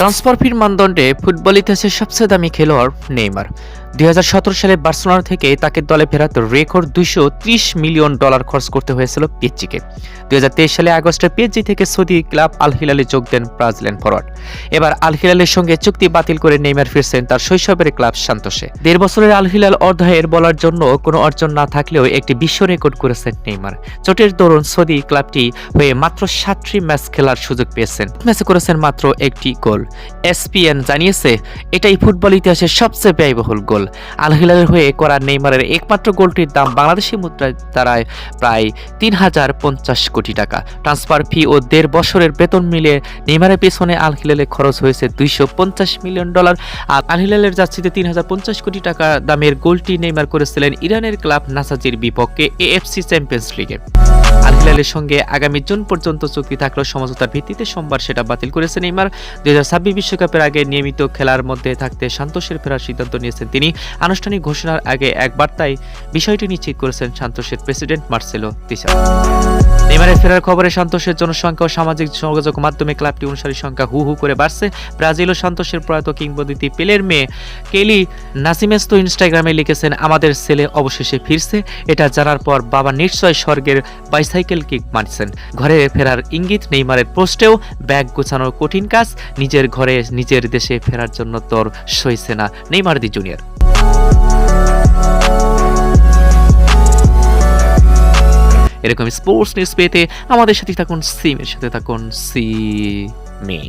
Transfer ফির মানদণ্ডে football ইতিহাসের সবচেয়ে দামি খেলোয়াড় নেইমার। 2017 সালে বার্সেলোনা থেকে তাকে দলে ফেরাতে রেকর্ড $230 মিলিয়ন খরচ করতে হয়েছিল পিএসজিকে। 2023 সালে আগস্টে পিএসজি থেকে সৌদি ক্লাব আল হিলালে যোগ দেন ব্রাজিলিয়ান ফরওয়ার্ড। এবার আল হিলালের সঙ্গে চুক্তি বাতিল করে নেইমার ফিরছেন তার শৈশবের ক্লাব সান্তোসে। 1.5 বছরের আল হিলাল অর্ধায়ের বলার জন্য কোনো অর্জন না থাকলেও একটি বিশ্ব রেকর্ড করেছেন নেইমার। চোটের দরুন সৌদি ক্লাবটি হয়ে মাত্র 7টি ম্যাচ খেলার সুযোগ পেয়েছেন, ম্যাচে করেছেন মাত্র একটি গোল। ESPN জানিয়েছে এটাই ফুটবল ইতিহাসের সবচেয়ে ব্যয়বহুল গোল। আল হিলালের হয়ে করা নেইমারের একমাত্র গোলটির দাম বাংলাদেশি মুদ্রায় দাঁড়ায় প্রায় 3050 কোটি টাকা। ট্রান্সফার ফি ও 1.5 বছরের বেতন মিলে নেইমারের পেছনে আল হিলালে খরচ হয়েছে $250 মিলিয়ন। আর আল হিলালের জার্সিতে 3050 কোটি টাকা দামের গোলটি নেইমার করেছিলেন ইরানের ক্লাব নাসাজির বিপক্ষে AFC চ্যাম্পিয়ন্স লিগে। আল হিলালের সঙ্গে আগামী জুন পর্যন্ত চুক্তি থাকলেও সমঝোতার ভিত্তিতে সোমবার সেটা বাতিল করেছে নেইমার। 2026 বিশ্বকাপের আগে নিয়মিত খেলার মধ্যে থাকতে সান্তোসের ফেরার সিদ্ধান্ত নিয়েছেন তিনি। আনুষ্ঠানিক ঘোষণার আগে এক বার্তায় বিষয়টি নিশ্চিত করেছেন সান্তোসের প্রেসিডেন্ট মার্সেলো দিসা। নেইমারের ফেরার খবরে সান্তোসের জনসংখ্যা ও সামাজিক যোগাযোগ মাধ্যমে ক্লাবটি অনুসারীর সংখ্যা হু হু করে বাড়ছে। ব্রাজিল ও সান্তোসের প্রয়াত কিংবদন্তি পেলের মেয়ে কেলি নাসিমেস্তো ইনস্টাগ্রামে লিখেছেন, আমাদের ছেলে অবশেষে ফিরছে। এটা জানার পর বাবা নিশ্চয় স্বর্গের বাইসাইকেল কিক মারছেন। ঘরে ফেরার ইঙ্গিত নেইমারের পোস্টেও। ব্যাগ গোছানোর কঠিন কাজ, নিজের ঘরে নিজের দেশে ফেরার জন্য তোর সইছে না নেইমার দি জুনিয়র। এরকম স্পোর্টস নিউজ পেতে আমাদের সাথে থাকুন, সিমের সাথে থাকুন, সি মি।